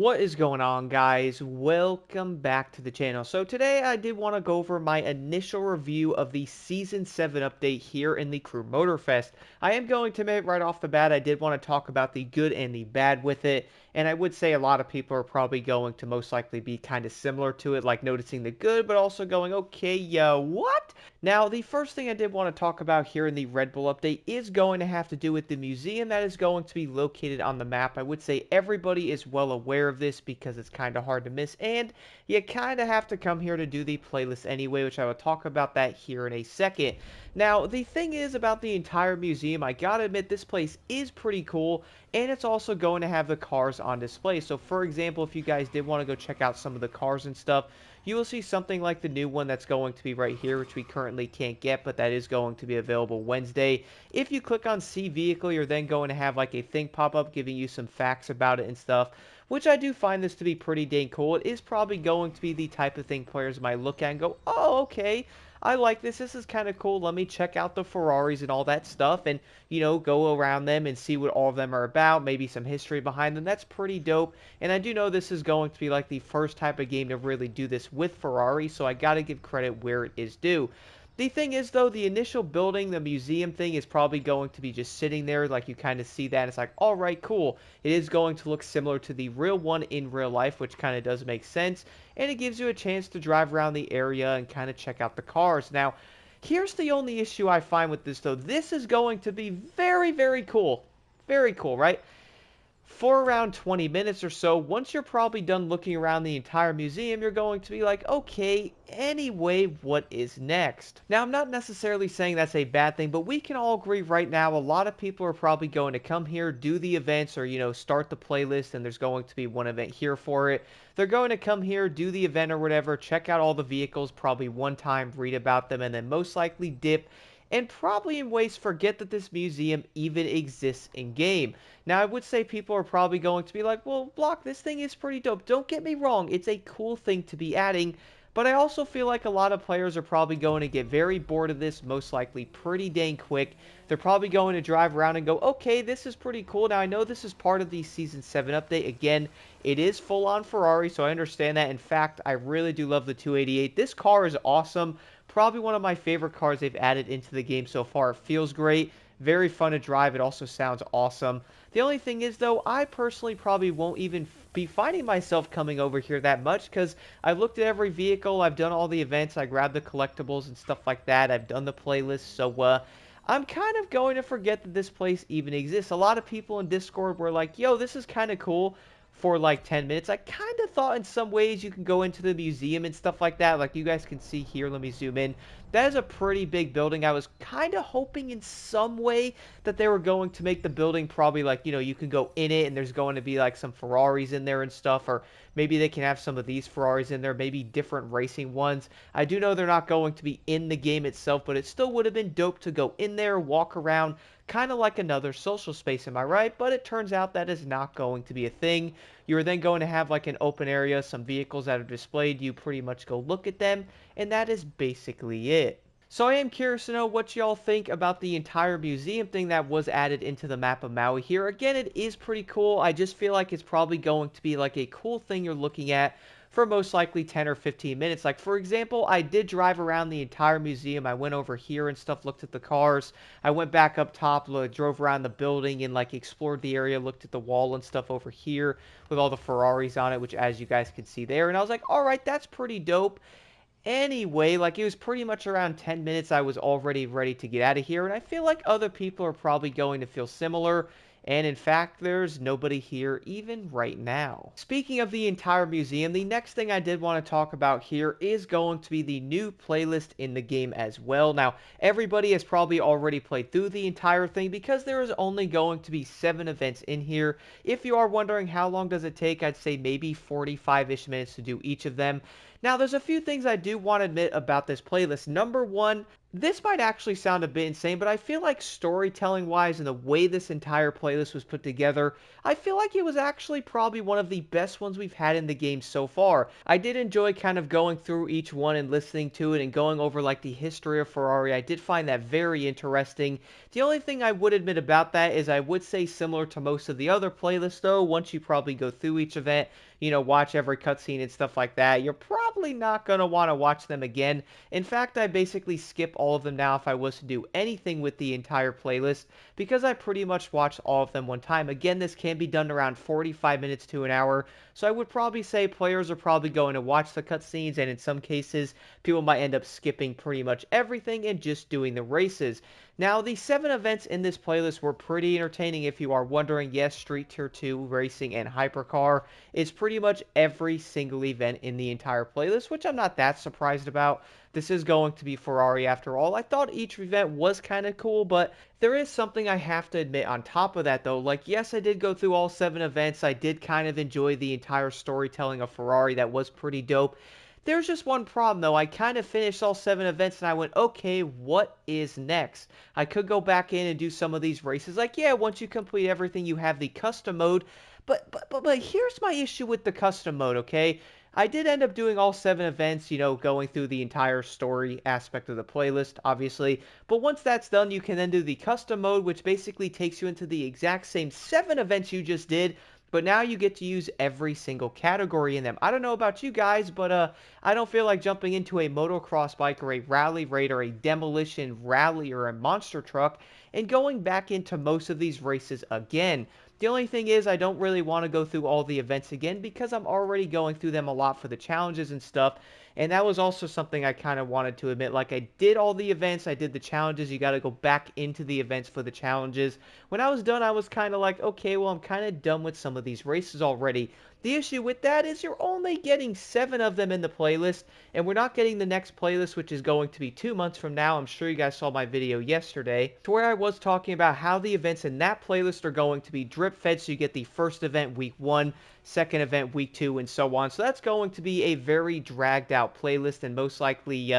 What is going on, guys? Welcome back to the channel. So today I did want to go over my initial review of the Season 7 update here in the Crew Motorfest. I am going to admit right off the bat I did want to talk about the good and the bad with it, and I would say a lot of people are probably going to most likely be kind of similar to it, like noticing the good, but also going, okay, what? Now, the first thing I did want to talk about here in the Red Bull update is going to have to do with the museum that is going to be located on the map. I would say everybody is well aware of this because it's kind of hard to miss, and you kind of have to come here to do the playlist anyway, which I will talk about that here in a second. Now, the thing is about the entire museum, I gotta admit this place is pretty cool, and it's also going to have the cars on display. So, for example, if you guys did want to go check out some of the cars and stuff, you will see something like the new one that's going to be right here, which we currently can't get, but that is going to be available Wednesday. If you click on See Vehicle, you're then going to have like a thing pop up giving you some facts about it and stuff, which I do find this to be pretty dang cool. It is probably going to be the type of thing players might look at and go, oh, okay, I like this. This is kind of cool. Let me check out the Ferraris and all that stuff and, go around them and see what all of them are about. Maybe some history behind them. That's pretty dope. And I do know this is going to be like the first type of game to really do this with Ferrari, so I got to give credit where it is due. The thing is, though, the initial building, the museum thing, is probably going to be just sitting there, like you kind of see that. It's like, all right, cool. It is going to look similar to the real one in real life, which kind of does make sense. And it gives you a chance to drive around the area and kind of check out the cars. Now, here's the only issue I find with this, though. This is going to be very, very cool. Very cool, right? For around 20 minutes or so, once you're probably done looking around the entire museum, you're going to be like, okay, anyway, what is next? Now, I'm not necessarily saying that's a bad thing, but we can all agree right now, a lot of people are probably going to come here, do the events, or, start the playlist, and there's going to be one event here for it. They're going to come here, do the event or whatever, check out all the vehicles probably one time, read about them, and then most likely dip and probably in ways forget that this museum even exists in game. Now, I would say people are probably going to be like, well, Block, this thing is pretty dope. Don't get me wrong, it's a cool thing to be adding, but I also feel like a lot of players are probably going to get very bored of this, most likely pretty dang quick. They're probably going to drive around and go, okay, this is pretty cool. Now, I know this is part of the Season 7 update. Again, it is full-on Ferrari, so I understand that. In fact, I really do love the 288. This car is awesome. Probably one of my favorite cars they've added into the game so far. It feels great. Very fun to drive. It also sounds awesome. The only thing is, though, I personally probably won't even be finding myself coming over here that much because I've looked at every vehicle. I've done all the events. I grabbed the collectibles and stuff like that. I've done the playlist. So, I'm kind of going to forget that this place even exists. A lot of people in Discord were like, yo, this is kind of cool for like 10 minutes. I kind of thought in some ways you can go into the museum and stuff like that. Like you guys can see here, let me zoom in. That is a pretty big building. I was kind of hoping in some way that they were going to make the building probably like, you can go in it and there's going to be like some Ferraris in there and stuff, or maybe they can have some of these Ferraris in there, maybe different racing ones. I do know they're not going to be in the game itself, but it still would have been dope to go in there, walk around, kind of like another social space, am I right? But it turns out that is not going to be a thing. You're then going to have like an open area, some vehicles that are displayed, you pretty much go look at them, and that is basically it. So I am curious to know what y'all think about the entire museum thing that was added into the map of Maui here. Again, it is pretty cool. I just feel like it's probably going to be like a cool thing you're looking at for most likely 10 or 15 minutes. Like, for example, I did drive around the entire museum. I went over here and stuff, looked at the cars. I went back up top, drove around the building and, like, explored the area, looked at the wall and stuff over here with all the Ferraris on it, which, as you guys can see there. And I was like, all right, that's pretty dope. Anyway, like, it was pretty much around 10 minutes I was already ready to get out of here, and I feel like other people are probably going to feel similar, and in fact, there's nobody here even right now. Speaking of the entire museum, the next thing I did want to talk about here is going to be the new playlist in the game as well. Now, everybody has probably already played through the entire thing because there is only going to be 7 events in here. If you are wondering how long does it take, I'd say maybe 45-ish minutes to do each of them. Now, there's a few things I do want to admit about this playlist. Number one, this might actually sound a bit insane, but I feel like storytelling wise and the way this entire playlist was put together, I feel like it was actually probably one of the best ones we've had in the game so far. I did enjoy kind of going through each one and listening to it and going over like the history of Ferrari. I did find that very interesting. The only thing I would admit about that is I would say similar to most of the other playlists though, once you probably go through each event, watch every cutscene and stuff like that, you're probably not going to want to watch them again. In fact, I basically skip all of them now if I was to do anything with the entire playlist because I pretty much watched all of them one time. Again, this can be done around 45 minutes to an hour, so I would probably say players are probably going to watch the cutscenes, and in some cases, people might end up skipping pretty much everything and just doing the races. Now, the 7 events in this playlist were pretty entertaining if you are wondering. Yes, Street Tier 2, Racing, and Hypercar is pretty much every single event in the entire playlist, which I'm not that surprised about. This is going to be Ferrari after all. I thought each event was kind of cool, but there is something I have to admit on top of that though. Like, yes, I did go through all 7 events. I did kind of enjoy the entire storytelling of Ferrari. That was pretty dope. There's just one problem though. I kind of finished all 7 events and I went, okay, what is next? I could go back in and do some of these races. Like, yeah, once you complete everything, you have the custom mode. But here's my issue with the custom mode, okay? I did end up doing all 7 events, going through the entire story aspect of the playlist, obviously. But once that's done, you can then do the custom mode, which basically takes you into the exact same 7 events you just did, but now you get to use every single category in them. I don't know about you guys, but I don't feel like jumping into a motocross bike or a rally raid or a demolition rally or a monster truck and going back into most of these races again. The only thing is I don't really want to go through all the events again because I'm already going through them a lot for the challenges and stuff. And that was also something I kind of wanted to admit. Like, I did all the events, I did the challenges. You got to go back into the events for the challenges. When I was done, I was kind of like, okay, well, I'm kind of done with some of these races already. The issue with that is you're only getting 7 of them in the playlist, and we're not getting the next playlist, which is going to be 2 months from now. I'm sure you guys saw my video yesterday, to where I was talking about how the events in that playlist are going to be drip fed, so you get the first event week 1, second event week 2, and so on. So that's going to be a very dragged out playlist, and most likely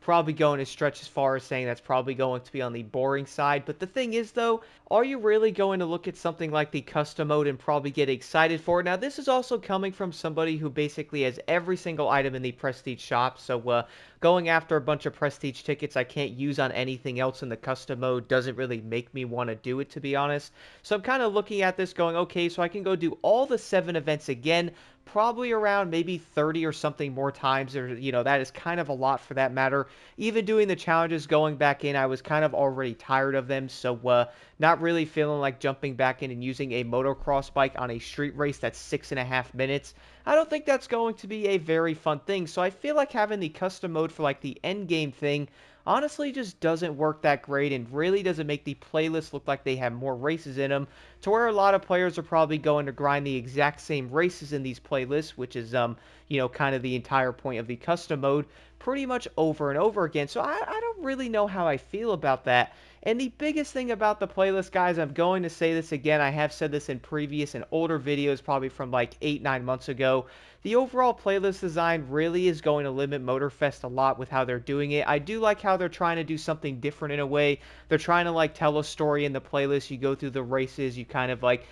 probably going to stretch as far as saying that's probably going to be on the boring side. But the thing is though, are you really going to look at something like the custom mode and probably get excited for it? Now, this is also coming from somebody who basically has every single item in the Prestige shop, so going after a bunch of Prestige tickets I can't use on anything else in the custom mode doesn't really make me want to do it, to be honest. So I'm kind of looking at this going, okay, so I can go do all the 7 events again, probably around maybe 30 or something more times, or that is kind of a lot for that matter. Even doing the challenges, going back in, I was kind of already tired of them, so not really feeling like jumping back in and using a motocross bike on a street race that's 6.5 minutes. I don't think that's going to be a very fun thing, so I feel like having the custom mode for like the end game thing honestly just doesn't work that great and really doesn't make the playlist look like they have more races in them, to where a lot of players are probably going to grind the exact same races in these playlists, which is kind of the entire point of the custom mode, pretty much over and over again. So I don't really know how I feel about that. And the biggest thing about the playlist, guys, I'm going to say this again, I have said this in previous and older videos, probably from like 8-9 months ago, the overall playlist design really is going to limit Motorfest a lot with how they're doing it. I do like how they're trying to do something different in a way. They're trying to like tell a story in the playlist. You go through the races, you kind of like,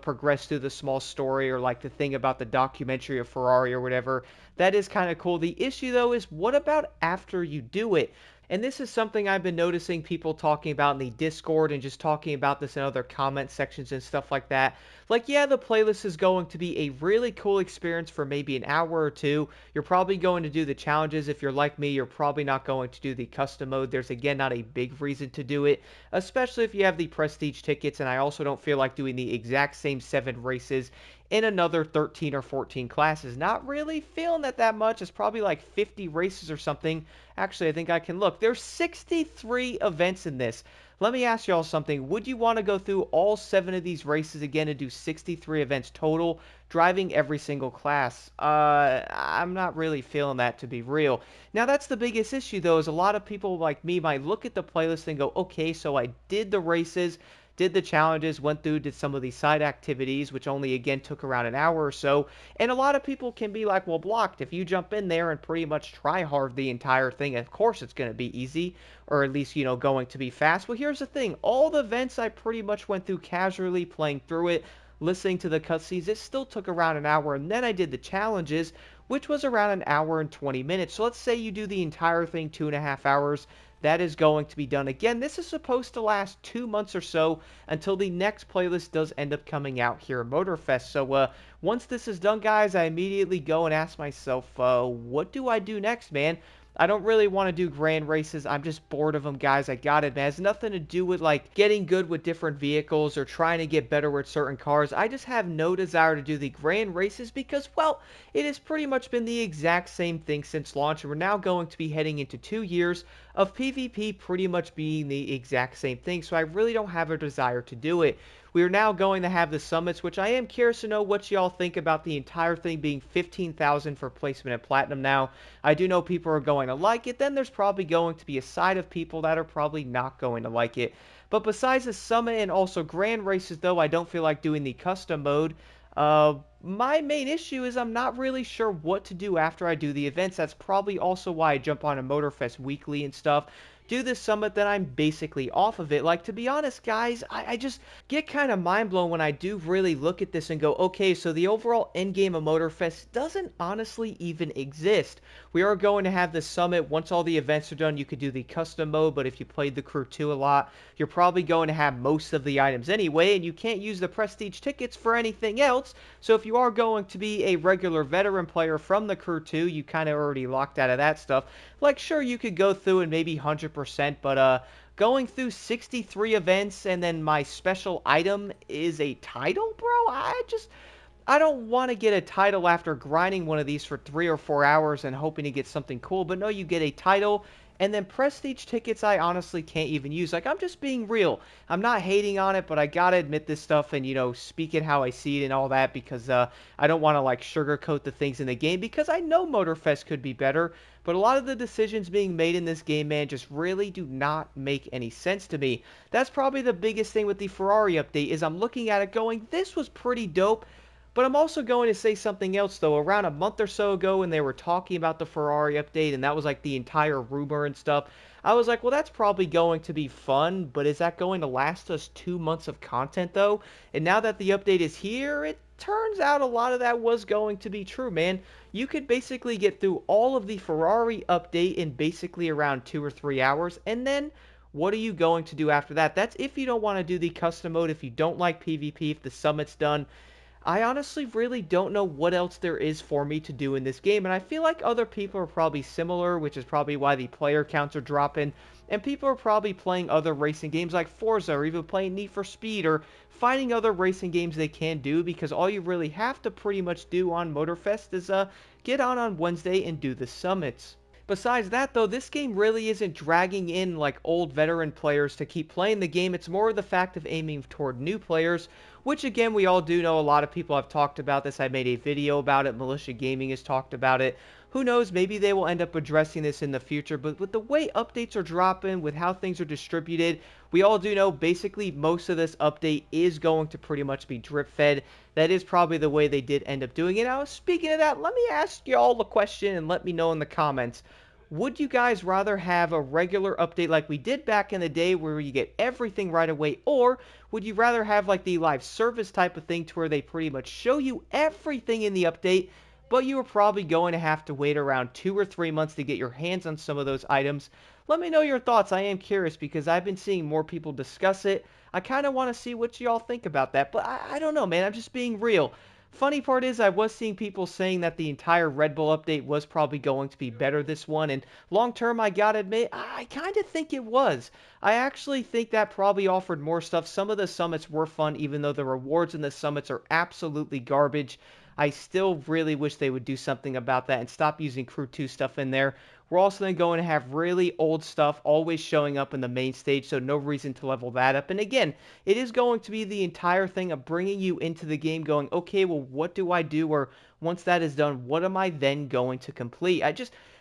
progress through the small story, or like the thing about the documentary of Ferrari or whatever. That is kind of cool. The issue though is, what about after you do it? And this is something I've been noticing people talking about in the Discord and just talking about this in other comment sections and stuff like that. Like, yeah, the playlist is going to be a really cool experience for maybe an hour or two. You're probably going to do the challenges. If you're like me, you're probably not going to do the custom mode. There's, again, not a big reason to do it, especially if you have the prestige tickets. And I also don't feel like doing the exact same 7 races in another 13 or 14 classes. Not really feeling that much. It's probably like 50 races or something. Actually, I think I can look. There's 63 events in this. Let me ask y'all something. Would you want to go through all 7 of these races again and do 63 events total, driving every single class? I'm not really feeling that, to be real. Now, that's the biggest issue, though, is a lot of people like me might look at the playlist and go, okay, so I did the races. did the challenges, went through, did some of these side activities, which only again took around an hour or so. And a lot of people can be like, well, Blocked, if you jump in there and pretty much try hard the entire thing, of course it's going to be easy, or at least, going to be fast. Well, here's the thing. All the events I pretty much went through casually, playing through it, listening to the cutscenes. It still took around an hour, and then I did the challenges, which was around an hour and 20 minutes. So let's say you do the entire thing 2.5 hours. That is going to be done. Again, this is supposed to last 2 months or so until the next playlist does end up coming out here at Motorfest. So once this is done, guys, I immediately go and ask myself, what do I do next, man? I don't really want to do grand races. I'm just bored of them, guys. I got it, man. It has nothing to do with, like, getting good with different vehicles or trying to get better with certain cars. I just have no desire to do the grand races because, well, it has pretty much been the exact same thing since launch, and we're now going to be heading into 2 years of PvP pretty much being the exact same thing, so I really don't have a desire to do it. We are now going to have the summits, which I am curious to know what y'all think about the entire thing being 15,000 for placement at Platinum now. I do know people are going to like it. Then there's probably going to be a side of people that are probably not going to like it. But besides the summit and also grand races, though, I don't feel like doing the custom mode. My main issue is I'm not really sure what to do after I do the events. That's probably also why I jump on a Motorfest weekly and stuff. Do this summit, then I'm basically off of it. Like, to be honest, guys, I just get kind of mind blown when I do really look at this and go, okay, so the overall end game of Motorfest doesn't honestly even exist. We are going to have the summit. Once all the events are done, you could do the custom mode, but if you played the Crew 2 a lot, you're probably going to have most of the items anyway, and you can't use the prestige tickets for anything else. So if you are going to be a regular veteran player from the Crew 2, you kind of already locked out of that stuff. Like, sure, you could go through and maybe 100%, but going through 63 events and then my special item is a title, bro? I don't want to get a title after grinding one of these for 3 or 4 hours and hoping to get something cool. But no, you get a title, and then prestige tickets I honestly can't even use. Like, I'm just being real. I'm not hating on it, but I gotta admit this stuff and, speak it how I see it and all that because I don't want to, like, sugarcoat the things in the game because I know Motorfest could be better. But a lot of the decisions being made in this game, man, just really do not make any sense to me. That's probably the biggest thing with the Ferrari update is I'm looking at it going, this was pretty dope. But I'm also going to say something else, though. Around a month or so ago when they were talking about the Ferrari update, and that was like the entire rumor and stuff, I was like, well, that's probably going to be fun, but is that going to last us 2 months of content, though? And now that the update is here, it turns out a lot of that was going to be true, man. You could basically get through all of the Ferrari update in basically around 2 or 3 hours, and then what are you going to do after that? That's if you don't want to do the custom mode, if you don't like PvP, if the summit's done. I honestly really don't know what else there is for me to do in this game, and I feel like other people are probably similar, which is probably why the player counts are dropping, and people are probably playing other racing games like Forza, or even playing Need for Speed, or finding other racing games they can do, because all you really have to pretty much do on Motorfest is get on Wednesday and do the summits. Besides that, though, this game really isn't dragging in like old veteran players to keep playing the game. It's more the fact of aiming toward new players, which again, we all do know. A lot of people have talked about this. I made a video about it. Militia Gaming has talked about it. Who knows, maybe they will end up addressing this in the future, but with the way updates are dropping, with how things are distributed, we all do know basically most of this update is going to pretty much be drip fed. That is probably the way they did end up doing it. Now, speaking of that, let me ask you all a question and let me know in the comments. Would you guys rather have a regular update like we did back in the day where you get everything right away, or would you rather have like the live service type of thing to where they pretty much show you everything in the update, but you are probably going to have to wait around 2 or 3 months to get your hands on some of those items? Let me know your thoughts. I am curious because I've been seeing more people discuss it. I kind of want to see what y'all think about that, but I don't know, man. I'm just being real. Funny part is I was seeing people saying that the entire Red Bull update was probably going to be better this one, and long term, I gotta admit, I kind of think it was. I actually think that probably offered more stuff. Some of the summits were fun, even though the rewards in the summits are absolutely garbage. I still really wish they would do something about that and stop using Crew 2 stuff in there. We're also then going to have really old stuff always showing up in the main stage, so no reason to level that up. And again, it is going to be the entire thing of bringing you into the game going, okay, well, what do I do? Or once that is done, what am I then going to complete?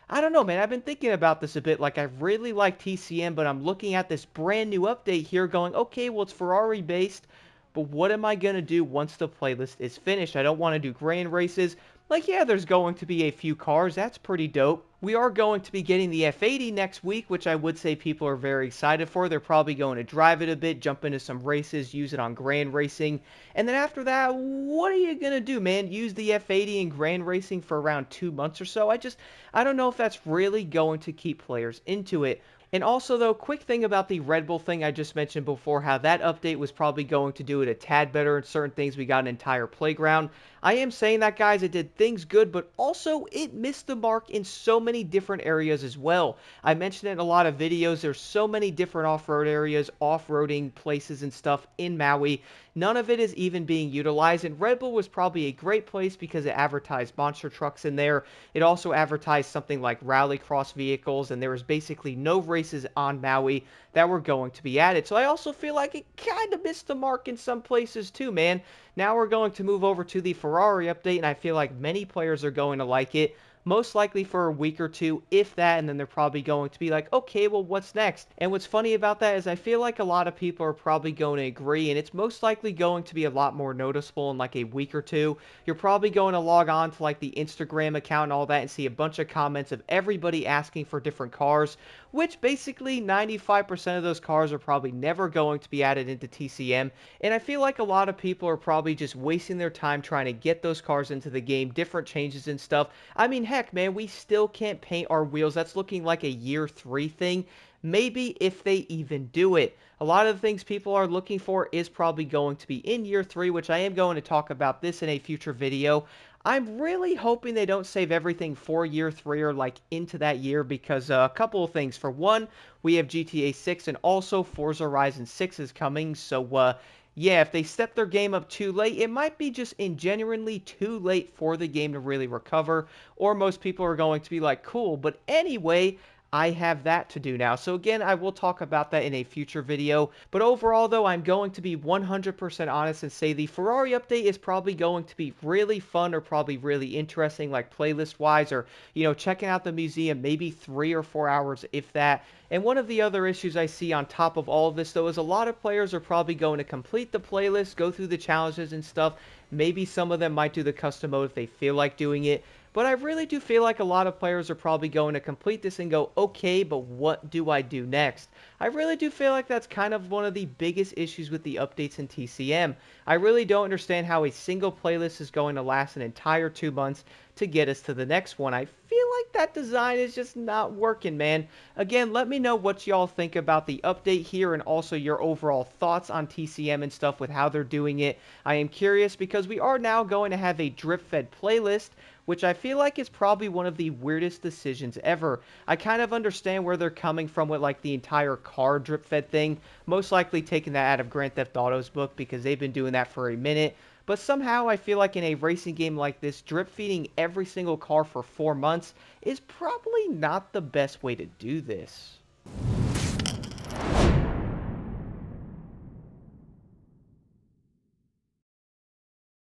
I don't know, man. I've been thinking about this a bit. Like, I really like TCM, but I'm looking at this brand new update here going, okay, well, it's Ferrari based, but what am I going to do once the playlist is finished? I don't want to do grand races. Like, yeah, there's going to be a few cars. That's pretty dope. We are going to be getting the F80 next week, which I would say people are very excited for. They're probably going to drive it a bit, jump into some races, use it on grand racing. And then after that, what are you going to do, man? Use the F80 in grand racing for around 2 months or so? I don't know if that's really going to keep players into it. And also, though, quick thing about the Red Bull thing I just mentioned before, how that update was probably going to do it a tad better in certain things. We got an entire playground. I am saying that, guys, it did things good, but also it missed the mark in so many different areas as well. I mentioned it in a lot of videos. There's so many different off-road areas, off-roading places and stuff in Maui. None of it is even being utilized, and Red Bull was probably a great place because it advertised monster trucks in there. It also advertised something like rallycross vehicles, and there was basically no races on Maui that were going to be added. So I also feel like it kind of missed the mark in some places too, man. Now we're going to move over to the Ferrari update, and I feel like many players are going to like it. Most likely for a week or two, if that, and then they're probably going to be like, okay, well, what's next? And what's funny about that is I feel like a lot of people are probably going to agree, and it's most likely going to be a lot more noticeable in like a week or two. You're probably going to log on to like the Instagram account and all that and see a bunch of comments of everybody asking for different cars, which basically 95% of those cars are probably never going to be added into TCM. And I feel like a lot of people are probably just wasting their time trying to get those cars into the game, different changes and stuff. I mean, heck, man, we still can't paint our wheels. That's looking like a year 3 thing. Maybe if they even do it. A lot of the things people are looking for is probably going to be in year 3, which I am going to talk about this in a future video. I'm really hoping they don't save everything for year 3 or like into that year because a couple of things. For one, we have GTA 6 and also Forza Horizon 6 is coming. So, yeah, if they step their game up too late, it might be just genuinely too late for the game to really recover. Or most people are going to be like, cool. But anyway, I have that to do now. So again, I will talk about that in a future video. But overall, though, I'm going to be 100% honest and say the Ferrari update is probably going to be really fun or probably really interesting, like playlist-wise, or, you know, checking out the museum, maybe 3 or 4 hours, if that. And one of the other issues I see on top of all of this, though, is a lot of players are probably going to complete the playlist, go through the challenges and stuff. Maybe some of them might do the custom mode if they feel like doing it. But I really do feel like a lot of players are probably going to complete this and go, okay, but what do I do next? I really do feel like that's kind of one of the biggest issues with the updates in TCM. I really don't understand how a single playlist is going to last an entire 2 months to get us to the next one. I feel like that design is just not working, man. Again, let me know what y'all think about the update here and also your overall thoughts on TCM and stuff with how they're doing it. I am curious because we are now going to have a drip-fed playlist, which I feel like is probably one of the weirdest decisions ever. I kind of understand where they're coming from with like the entire car drip fed thing, most likely taking that out of Grand Theft Auto's book because they've been doing that for a minute. But somehow I feel like in a racing game like this, drip feeding every single car for 4 months is probably not the best way to do this.